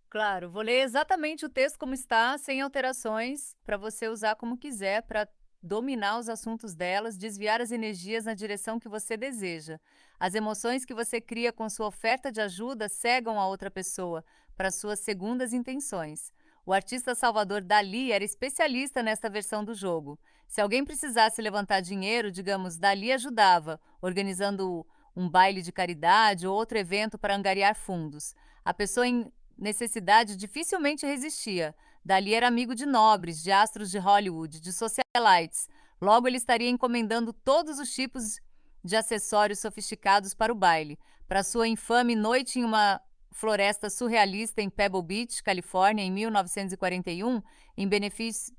Claro, vou ler exatamente o texto como está, sem alterações, para você usar como quiser, para dominar os assuntos delas, desviar as energias na direção que você deseja. As emoções que você cria com sua oferta de ajuda cegam a outra pessoa para suas segundas intenções. O artista Salvador Dalí era especialista nesta versão do jogo. Se alguém precisasse levantar dinheiro, digamos, Dalí ajudava, organizando um baile de caridade ou outro evento para angariar fundos. A pessoa em necessidade dificilmente resistia. Dali era amigo de nobres, de astros de Hollywood, de socialites. Logo, ele estaria encomendando todos os tipos de acessórios sofisticados para o baile. Para sua infame noite em uma floresta surrealista em Pebble Beach, Califórnia, em 1941, em benefício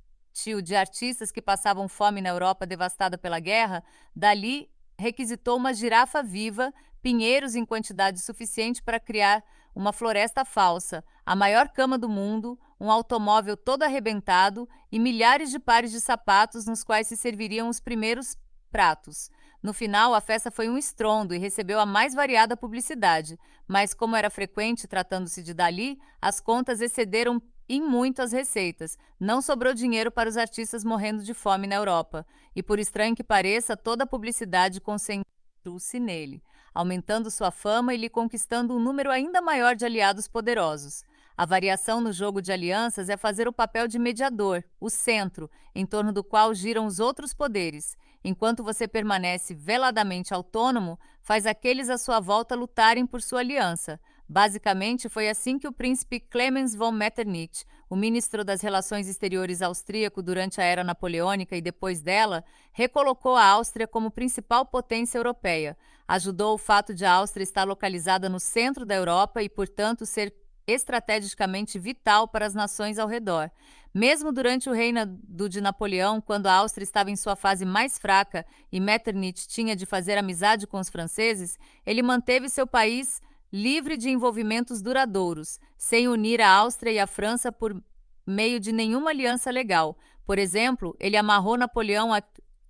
de artistas que passavam fome na Europa devastada pela guerra, Dali requisitou uma girafa viva, pinheiros em quantidade suficiente para criar uma floresta falsa, a maior cama do mundo, um automóvel todo arrebentado e milhares de pares de sapatos nos quais se serviriam os primeiros pratos. No final, a festa foi um estrondo e recebeu a mais variada publicidade, mas como era frequente tratando-se de Dali, as contas excederam em muito as receitas. Não sobrou dinheiro para os artistas morrendo de fome na Europa, e por estranho que pareça, toda a publicidade concentrou-se nele, aumentando sua fama e lhe conquistando um número ainda maior de aliados poderosos. A variação no jogo de alianças é fazer o papel de mediador, o centro, em torno do qual giram os outros poderes. Enquanto você permanece veladamente autônomo, faz aqueles à sua volta lutarem por sua aliança. Basicamente, foi assim que o príncipe Clemens von Metternich, o ministro das Relações Exteriores austríaco durante a era napoleônica e depois dela, recolocou a Áustria como principal potência europeia. Ajudou o fato de a Áustria estar localizada no centro da Europa e, portanto, ser estrategicamente vital para as nações ao redor. Mesmo durante o reinado de Napoleão, quando a Áustria estava em sua fase mais fraca e Metternich tinha de fazer amizade com os franceses, ele manteve seu país livre de envolvimentos duradouros, sem unir a Áustria e a França por meio de nenhuma aliança legal. Por exemplo, ele amarrou Napoleão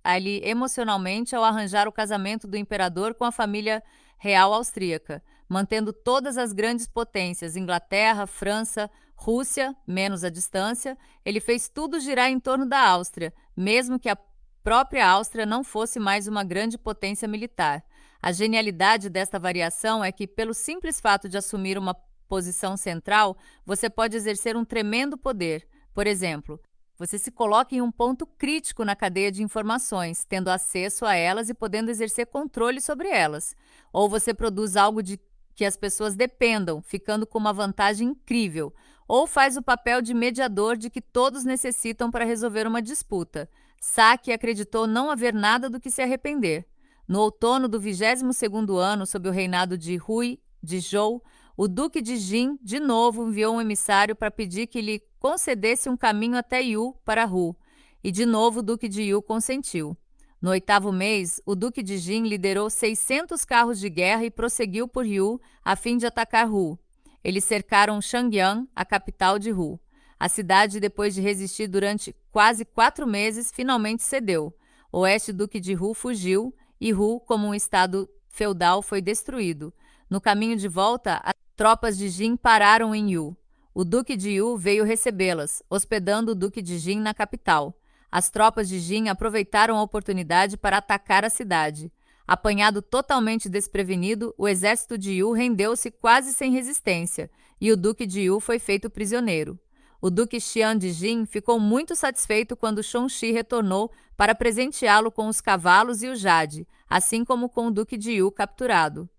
ali emocionalmente ao arranjar o casamento do imperador com a família real austríaca, mantendo todas as grandes potências, Inglaterra, França, Rússia, menos a distância. Ele fez tudo girar em torno da Áustria, mesmo que a própria Áustria não fosse mais uma grande potência militar. A genialidade desta variação é que, pelo simples fato de assumir uma posição central, você pode exercer um tremendo poder. Por exemplo, você se coloca em um ponto crítico na cadeia de informações, tendo acesso a elas e podendo exercer controle sobre elas. Ou você produz algo de que as pessoas dependam, ficando com uma vantagem incrível. Ou faz o papel de mediador de que todos necessitam para resolver uma disputa. Saki acreditou não haver nada do que se arrepender. No outono do 22º ano, sob o reinado de Rui de Zhou, o duque de Jin, de novo, enviou um emissário para pedir que lhe concedesse um caminho até Yu para Hu, e de novo o duque de Yu consentiu. No 8º mês, o duque de Jin liderou 600 carros de guerra e prosseguiu por Yu a fim de atacar Hu. Eles cercaram Changyang, a capital de Hu. A cidade, depois de resistir durante quase 4 meses, finalmente cedeu. O oeste Duque de Hu fugiu e Hu, como um estado feudal, foi destruído. No caminho de volta, as tropas de Jin pararam em Yu. O Duque de Yu veio recebê-las, hospedando o Duque de Jin na capital. As tropas de Jin aproveitaram a oportunidade para atacar a cidade. Apanhado totalmente desprevenido, o exército de Yu rendeu-se quase sem resistência, e o Duque de Yu foi feito prisioneiro. O Duque Xian de Jin ficou muito satisfeito quando Shang-Chi retornou para presenteá-lo com os cavalos e o jade, assim como com o Duque de Yu capturado.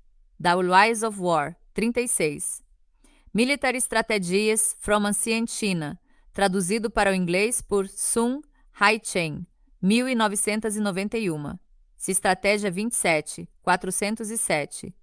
The Wise of War, 36. Military Strategies from Ancient China, traduzido para o inglês por Sun Hai-Chen, 1991. Estratégia 27, 407.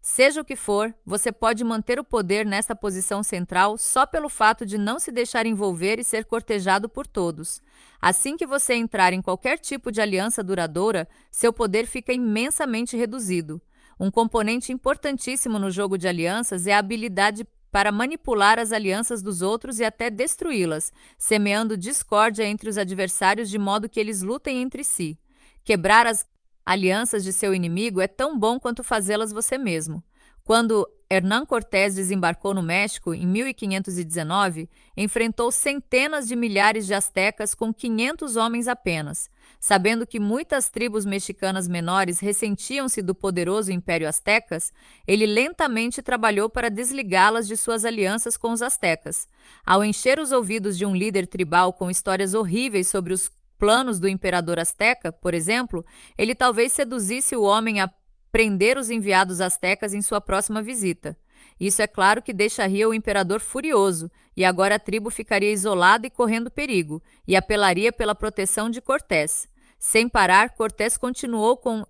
Seja o que for, você pode manter o poder nesta posição central só pelo fato de não se deixar envolver e ser cortejado por todos. Assim que você entrar em qualquer tipo de aliança duradoura, seu poder fica imensamente reduzido. Um componente importantíssimo no jogo de alianças é a habilidade para manipular as alianças dos outros e até destruí-las, semeando discórdia entre os adversários de modo que eles lutem entre si. Quebrar as alianças de seu inimigo é tão bom quanto fazê-las você mesmo. Quando Hernán Cortés desembarcou no México em 1519, enfrentou centenas de milhares de astecas com 500 homens apenas. Sabendo que muitas tribos mexicanas menores ressentiam-se do poderoso Império Aztecas, ele lentamente trabalhou para desligá-las de suas alianças com os astecas. Ao encher os ouvidos de um líder tribal com histórias horríveis sobre os planos do imperador azteca, por exemplo, ele talvez seduzisse o homem a prender os enviados astecas em sua próxima visita. Isso é claro que deixaria o imperador furioso, e agora a tribo ficaria isolada e correndo perigo, e apelaria pela proteção de Cortés. Sem parar, Cortés continuou com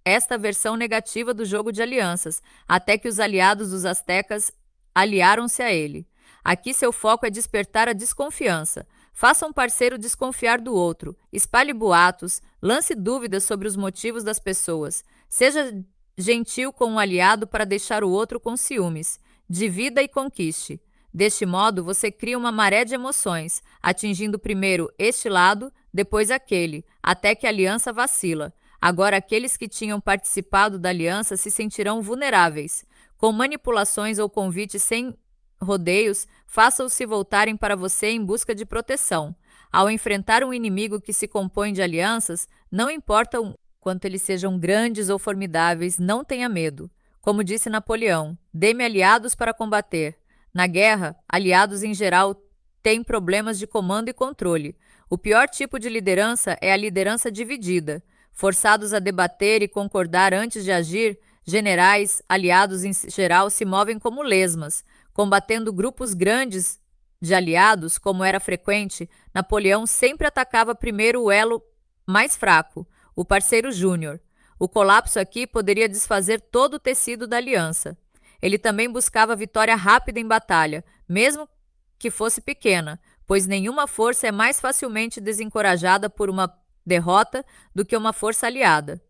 esta versão negativa do jogo de alianças, até que os aliados dos astecas aliaram-se a ele. Aqui seu foco é despertar a desconfiança. Faça um parceiro desconfiar do outro, espalhe boatos, lance dúvidas sobre os motivos das pessoas. Seja gentil com um aliado para deixar o outro com ciúmes. Divida e conquiste. Deste modo, você cria uma maré de emoções, atingindo primeiro este lado, depois aquele, até que a aliança vacila. Agora, aqueles que tinham participado da aliança se sentirão vulneráveis. Com manipulações ou convites sem rodeios, faça-os se voltarem para você em busca de proteção. Ao enfrentar um inimigo que se compõe de alianças, não importa quanto eles sejam grandes ou formidáveis, não tenha medo. Como disse Napoleão, dê-me aliados para combater. Na guerra, aliados em geral têm problemas de comando e controle. O pior tipo de liderança é a liderança dividida. Forçados a debater e concordar antes de agir, generais, aliados em geral, se movem como lesmas. Combatendo grupos grandes de aliados, como era frequente, Napoleão sempre atacava primeiro o elo mais fraco, o parceiro júnior. O colapso aqui poderia desfazer todo o tecido da aliança. Ele também buscava vitória rápida em batalha, mesmo que fosse pequena, pois nenhuma força é mais facilmente desencorajada por uma derrota do que uma força aliada.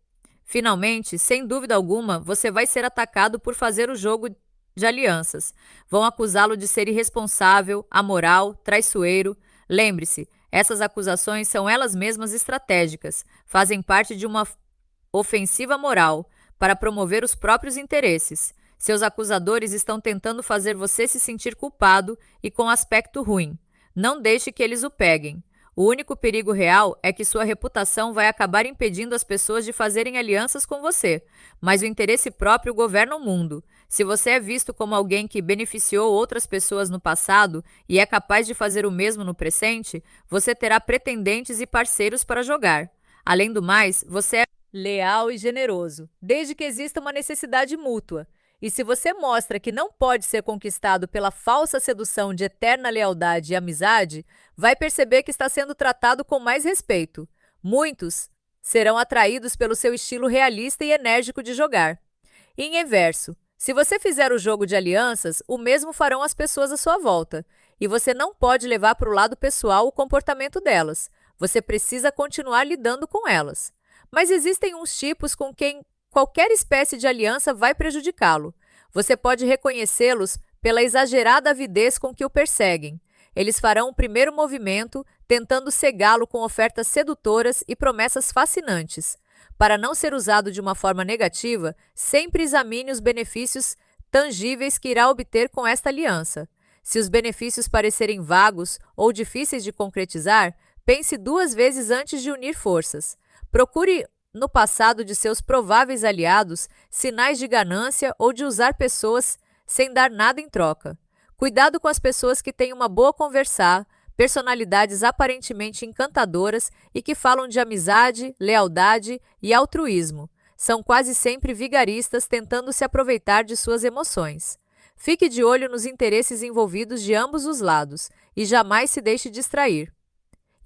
Finalmente, sem dúvida alguma, você vai ser atacado por fazer o jogo de alianças. Vão acusá-lo de ser irresponsável, amoral, traiçoeiro. Lembre-se, essas acusações são elas mesmas estratégicas, fazem parte de uma ofensiva moral para promover os próprios interesses. Seus acusadores estão tentando fazer você se sentir culpado e com aspecto ruim. Não deixe que eles o peguem. O único perigo real é que sua reputação vai acabar impedindo as pessoas de fazerem alianças com você, mas o interesse próprio governa o mundo. Se você é visto como alguém que beneficiou outras pessoas no passado e é capaz de fazer o mesmo no presente, você terá pretendentes e parceiros para jogar. Além do mais, você é leal e generoso, desde que exista uma necessidade mútua. E se você mostra que não pode ser conquistado pela falsa sedução de eterna lealdade e amizade, vai perceber que está sendo tratado com mais respeito. Muitos serão atraídos pelo seu estilo realista e enérgico de jogar. E em reverso, se você fizer o jogo de alianças, o mesmo farão as pessoas à sua volta. E você não pode levar para o lado pessoal o comportamento delas. Você precisa continuar lidando com elas. Mas existem uns tipos com quem qualquer espécie de aliança vai prejudicá-lo. Você pode reconhecê-los pela exagerada avidez com que o perseguem. Eles farão o primeiro movimento, tentando cegá-lo com ofertas sedutoras e promessas fascinantes. Para não ser usado de uma forma negativa, sempre examine os benefícios tangíveis que irá obter com esta aliança. Se os benefícios parecerem vagos ou difíceis de concretizar, pense 2 vezes antes de unir forças. Procure no passado de seus prováveis aliados sinais de ganância ou de usar pessoas sem dar nada em troca. Cuidado com as pessoas que têm uma boa conversar, personalidades aparentemente encantadoras e que falam de amizade, lealdade e altruísmo. São quase sempre vigaristas tentando se aproveitar de suas emoções. Fique de olho nos interesses envolvidos de ambos os lados e jamais se deixe distrair.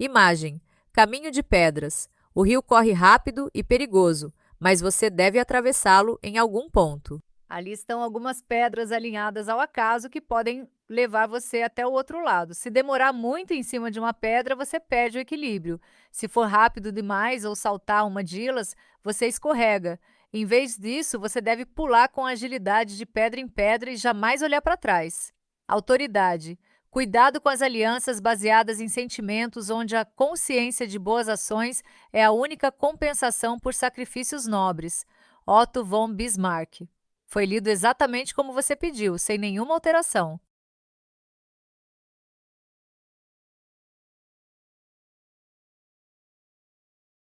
Imagem: caminho de pedras. O rio corre rápido e perigoso, mas você deve atravessá-lo em algum ponto. Ali estão algumas pedras alinhadas ao acaso que podem levar você até o outro lado. Se demorar muito em cima de uma pedra, você perde o equilíbrio. Se for rápido demais ou saltar uma delas, você escorrega. Em vez disso, você deve pular com agilidade de pedra em pedra e jamais olhar para trás. Autoridade. Cuidado com as alianças baseadas em sentimentos onde a consciência de boas ações é a única compensação por sacrifícios nobres. Otto von Bismarck. Foi lido exatamente como você pediu, sem nenhuma alteração.